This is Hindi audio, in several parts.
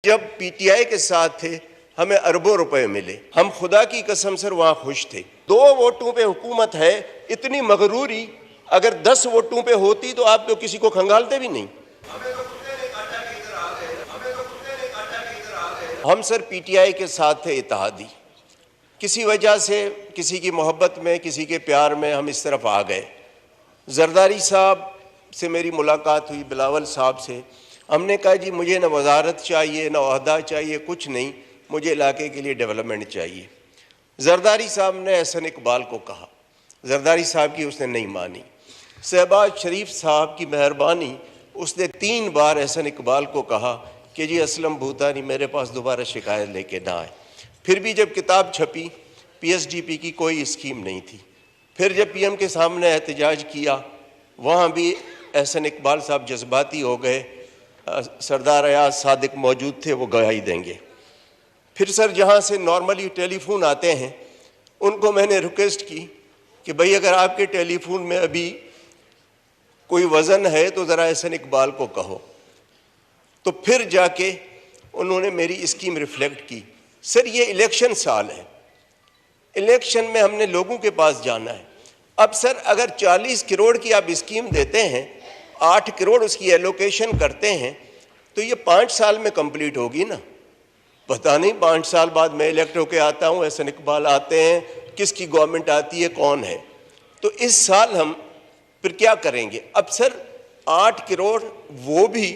जब पीटीआई के साथ थे हमें अरबों रुपए मिले, हम खुदा की कसम सर वहां खुश थे। 2 वोटों पे हुकूमत है, इतनी मगरूरी अगर 10 वोटों पे होती तो आप तो किसी को खंगालते भी नहीं। हम सर पीटीआई के साथ थे इत्तेहादी, किसी वजह से किसी की मोहब्बत में किसी के प्यार में हम इस तरफ आ गए। जरदारी साहब से मेरी मुलाकात हुई, बिलावल साहब से। हमने कहा जी मुझे ना वजारत चाहिए ना ओहदा चाहिए, कुछ नहीं, मुझे इलाके के लिए डेवलपमेंट चाहिए। जरदारी साहब ने एहसन इकबाल को कहा, जरदारी साहब की उसने नहीं मानी। शहबाज शरीफ साहब की मेहरबानी, उसने 3 बार एहसन इकबाल को कहा कि जी असलम भूतानी मेरे पास दोबारा शिकायत लेके ना आए। फिर भी जब किताब छपी, पीएसडीपी की कोई स्कीम नहीं थी। फिर जब पीएम के सामने एहतजाज किया, वहाँ भी एहसन इकबाल साहब जज्बाती हो गए। सरदार अयाज सादिक मौजूद थे, वो गवाही देंगे। फिर सर जहाँ से नॉर्मली टेलीफोन आते हैं, उनको मैंने रिक्वेस्ट की कि भाई अगर आपके टेलीफोन में अभी कोई वज़न है तो ज़रा एहसन इकबाल को कहो। तो फिर जाके उन्होंने मेरी स्कीम रिफ्लेक्ट की। सर ये इलेक्शन साल है, इलेक्शन में हमने लोगों के पास जाना है। अब सर अगर 40 करोड़ की आप स्कीम देते हैं, 8 करोड़ उसकी एलोकेशन करते हैं, तो ये 5 साल में कंप्लीट होगी ना। पता नहीं 5 साल बाद मैं इलेक्ट होकर आता हूँ, एहसन इकबाल आते हैं, किसकी गवर्नमेंट आती है, कौन है। तो इस साल हम फिर क्या करेंगे। अब सर 8 करोड़ वो भी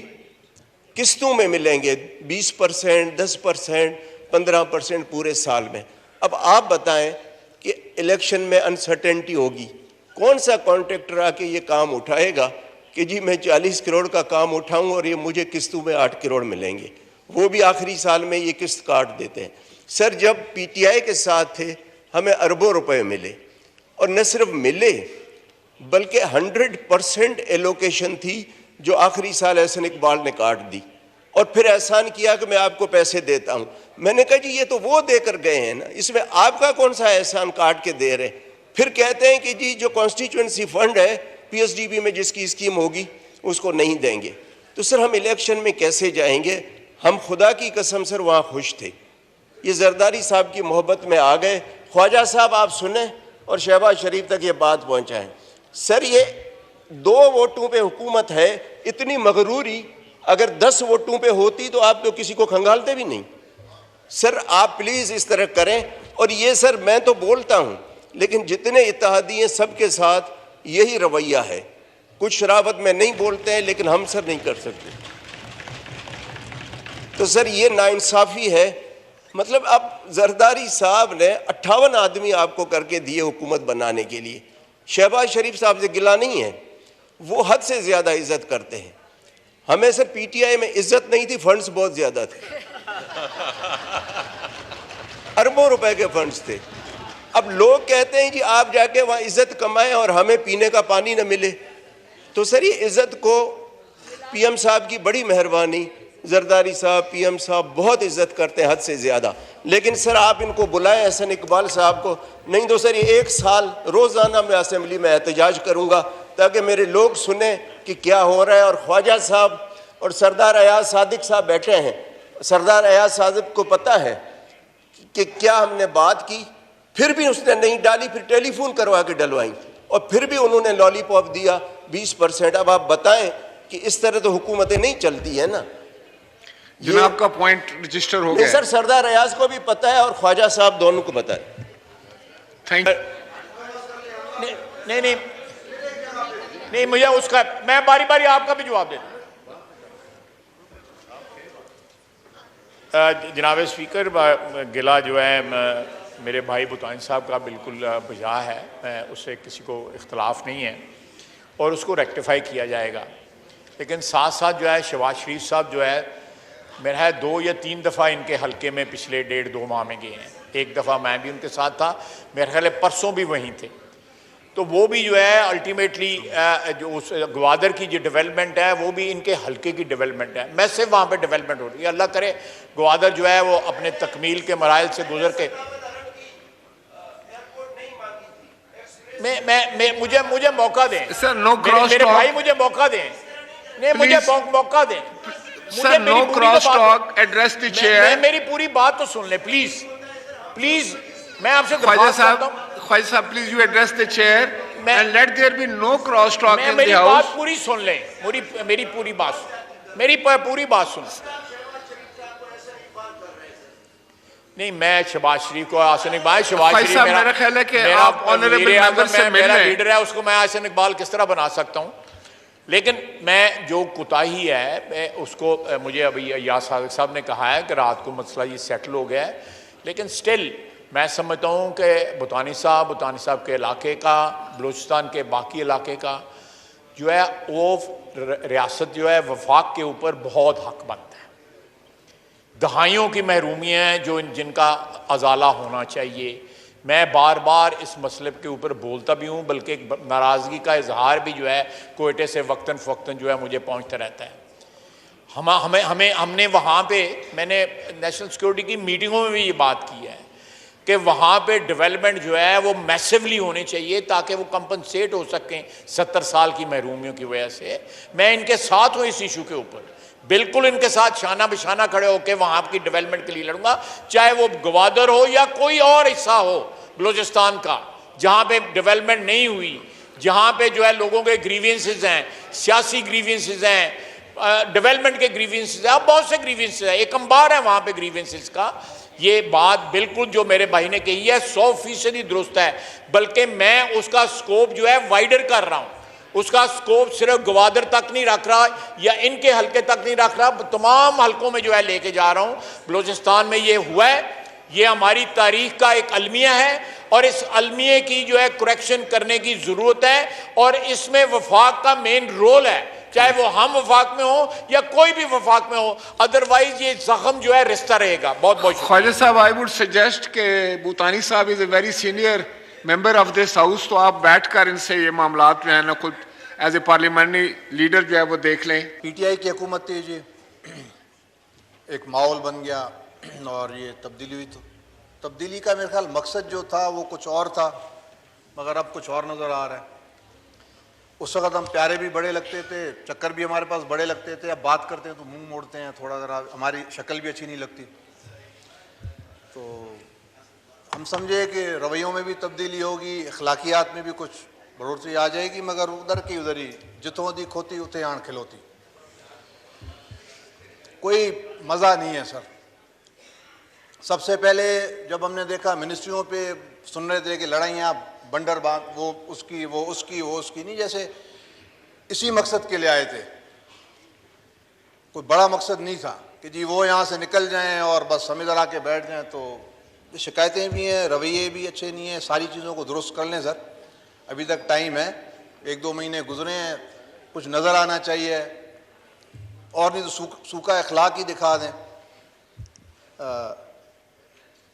किस्तों में मिलेंगे, 20%, 10%, 15% पूरे साल में। अब आप बताएं कि इलेक्शन में अनसर्टेनिटी होगी, कौन सा कॉन्ट्रैक्टर आके ये काम उठाएगा कि जी मैं 40 करोड़ का काम उठाऊं और ये मुझे किस्तों में 8 करोड़ मिलेंगे, वो भी आखिरी साल में ये किस्त काट देते हैं। सर जब पीटीआई के साथ थे हमें अरबों रुपए मिले, और न सिर्फ मिले बल्कि 100% एलोकेशन थी जो आखिरी साल एहसन इकबाल ने काट दी। और फिर एहसान किया कि मैं आपको पैसे देता हूं। मैंने कहा जी ये तो वो देकर गए हैं ना, इसमें आपका कौन सा एहसान काट के दे रहे। फिर कहते हैं कि जी जो कॉन्स्टिट्यूएंसी फंड है पीएसडीबी में जिसकी स्कीम होगी उसको नहीं देंगे। तो सर हम इलेक्शन में कैसे जाएंगे। हम खुदा की कसम सर वहाँ खुश थे, ये जरदारी साहब की मोहब्बत में आ गए। ख्वाजा साहब आप सुने और शहबाज शरीफ तक ये बात पहुँचाएँ। सर ये 2 वोटों पे हुकूमत है, इतनी मगरूरी अगर 10 वोटों पे होती तो आप तो किसी को खंगालते भी नहीं। सर आप प्लीज़ इस तरह करें। और ये सर मैं तो बोलता हूँ, लेकिन जितने इत्तेहादी हैं सबके साथ यही रवैया है। कुछ शराबत में नहीं बोलते हैं, लेकिन हम सर नहीं कर सकते। तो सर ये नाइंसाफ़ी है। मतलब अब जरदारी साहब ने 58 आदमी आपको करके दिए हुकूमत बनाने के लिए। शहबाज शरीफ साहब से गिला नहीं है, वो हद से ज़्यादा इज्जत करते हैं। हमें सर पीटीआई में इज्जत नहीं थी, फंड्स बहुत ज़्यादा थे, अरबों रुपए के फंड्स थे। अब लोग कहते हैं जी आप जाके वहाँ इज्जत कमाएं और हमें पीने का पानी न मिले। तो सर ये इज्जत को पीएम साहब की बड़ी मेहरबानी, जरदारी साहब पीएम साहब बहुत इज्जत करते हैं हद से ज़्यादा। लेकिन सर आप इनको बुलाएं एहसन इकबाल साहब को, नहीं तो सर ये 1 साल रोज़ाना मैं असेंबली में एहतजाज करूँगा ताकि मेरे लोग सुने कि क्या हो रहा है। और ख्वाजा साहब और सरदार अयाज सादिक साहब बैठे हैं। सरदार अयाज सादिक को पता है कि क्या हमने बात की, फिर भी उसने नहीं डाली। फिर टेलीफोन करवा के डलवाई और फिर भी उन्होंने लॉलीपॉप दिया 20%। अब आप बताएं कि इस तरह तो हुकूमतें नहीं चलती है ना। जनाब का पॉइंट रजिस्टर हो गया। सर सरदार अयाज को भी पता है और ख्वाजा साहब दोनों को पता है। थैंक नहीं मुझे उसका, मैं बारी बारी आपका भी जवाब देता। जनाब स्पीकर, गिला जो है मेरे भाई भूतान साहब का बिल्कुल बजा है, मैं उससे किसी को इख्तलाफ नहीं है और उसको रेक्टिफाई किया जाएगा। लेकिन साथ साथ जो है शहबाज शरीफ साहब जो है मेरा है 2 या 3 दफ़ा इनके हल्के में पिछले 1.5-2 माह में गए हैं। एक दफ़ा मैं भी उनके साथ था, मेरे ख्याल परसों भी वहीं थे। तो वो भी जो है अल्टीमेटली जो उस ग्वादर की जो डेवलपमेंट है वो भी इनके हल्के की डेवलपमेंट है। मैसिव वहाँ पे डेवलपमेंट हो रही है। अल्लाह करे ग्वादर जो है वो अपने तकमील के मराइल से गुजर के मुझे मौका दें सर, नो क्रॉस मेरे भाई, मुझे मौका दें। नहीं मुझे मौका दें Sir, no cross talk. Address the chair. मेरी पूरी बात तो सुन ले प्लीज प्लीज। मैं आपसे ख्वाजा दरख्वास्त करता हूं, साहब, please you address the chair and let there be no cross talk in the मेरी house. बात पूरी सुन ले, मेरी पूरी बात सुन। नहीं, मैं शहबाज शरीफ को, आसन इकबाल, शहबाज शरीफ मेरा ख्याल है कि आप ऑनरेबल मेंबर से मिल मेरा रहे हैं। लीडर है, उसको मैं आसन इकबाल किस तरह बना सकता हूं। लेकिन मैं जो कोताही है मैं उसको, मुझे अभी याद साहब ने कहा है कि रात को मसला ये सेटल हो गया है, लेकिन स्टिल मैं समझता हूँ कि बुतानी साहब के इलाके का, बलूचिस्तान के बाकी इलाके का जो है वो रियासत जो है वफाक के ऊपर बहुत हकमंद है। दहाइयों की महरूमी है जो जिनका अजाला होना चाहिए। मैं बार बार इस मसले के ऊपर बोलता भी हूँ, बल्कि नाराज़गी का इजहार भी जो है कोयटे से वक्तन फ़वक्तन जो है मुझे पहुँचता रहता है। हमने वहाँ पे, मैंने नेशनल सिक्योरिटी की मीटिंगों में भी ये बात की है कि वहाँ पे डेवलपमेंट जो है वो मैसिवली होने चाहिए ताकि वो कंपनसेट हो सकें 70 साल की महरूमियों की वजह से। मैं इनके साथ हूँ इस इशू के ऊपर, बिल्कुल इनके साथ शाना बिशाना खड़े होकर वहाँ की डेवलपमेंट के लिए लड़ूंगा, चाहे वो गवादर हो या कोई और हिस्सा हो बलूचिस्तान का जहाँ पे डेवलपमेंट नहीं हुई, जहाँ पे जो है लोगों के ग्रीवेंसेस हैं, सियासी ग्रीवेंसेस हैं, डेवलपमेंट के ग्रीवेंसेस हैं, बहुत से ग्रीवेंसेस हैं, एक अंबार है वहाँ पे ग्रीवेंसेस का। ये बात बिल्कुल जो मेरे भाई ने कही है 100% दुरुस्त है, बल्कि मैं उसका स्कोप जो है वाइडर कर रहा हूँ। उसका स्कोप सिर्फ गवादर तक नहीं रख रहा या इनके हलके तक नहीं रख रहा, तमाम हलकों में जो है लेके जा रहा हूँ। बलूचिस्तान में ये हुआ है, ये हमारी तारीख का एक अलमिया है और इस अलमिया की जो है करेक्शन करने की ज़रूरत है और इसमें वफाक का मेन रोल है, चाहे वो हम वफाक में हो या कोई भी वफाक में हो, अदरवाइज ये जख्म जो है रिश्ता रहेगा। बहुत बहुत Khwaja Sahab, I would suggest के बुतानी साहब is a very senior member of this house, तो आप बैठकर इनसे ये मामलात में है ना खुद एज ए पार्लियामेंट्री लीडर जो है वो देख लें। पीटीआई की हुकूमत थी जी, एक माहौल बन गया और ये तब्दीली हुई। तो तब्दीली का मेरे ख्याल मकसद जो था वो कुछ और था, मगर अब कुछ और नज़र आ रहा है। उस वक़्त हम प्यारे भी बड़े लगते थे, चक्कर भी हमारे पास बड़े लगते थे, अब बात करते हैं तो मुंह मोड़ते हैं, थोड़ा ज़रा हमारी शक्ल भी अच्छी नहीं लगती। तो हम समझे कि रवैयों में भी तब्दीली होगी, अखलाकियात में भी कुछ बढ़ोतरी आ जाएगी, मगर उधर की उधर ही जितों दी खोती उते आण खिलोती, कोई मज़ा नहीं है सर। सबसे पहले जब हमने देखा मिनिस्ट्रियों पे सुन रहे थे कि लड़ाइयाँ बंडर बांध, वो उसकी नहीं, जैसे इसी मकसद के लिए आए थे, कोई बड़ा मकसद नहीं था कि जी वो यहाँ से निकल जाएं और बस हम इधर आके बैठ जाएं। तो ये शिकायतें भी हैं, रवैये भी अच्छे नहीं हैं, सारी चीज़ों को दुरुस्त कर लें सर, अभी तक टाइम है, 1-2 महीने गुजरे हैं, कुछ नज़र आना चाहिए, और नहीं तो सूखा अखलाक ही दिखा दें।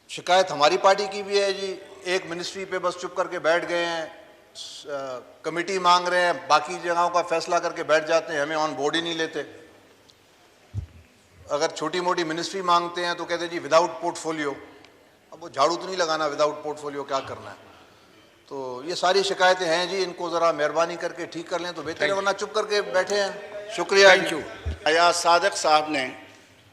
शिकायत हमारी पार्टी की भी है जी, एक मिनिस्ट्री पे बस चुप करके बैठ गए हैं, कमेटी मांग रहे हैं, बाकी जगहों का फैसला करके बैठ जाते हैं, हमें ऑन बोर्ड ही नहीं लेते। अगर छोटी मोटी मिनिस्ट्री मांगते हैं तो कहते हैं जी विदाउट पोर्टफोलियो। अब वो झाड़ू तो नहीं लगाना, विदाउट पोर्टफोलियो क्या करना है। तो ये सारी शिकायतें हैं जी, इनको ज़रा मेहरबानी करके ठीक कर लें तो बेहतर है, वरना चुप करके बैठे हैं। शुक्रिया। Thank you. अयाज सादिक साहब ने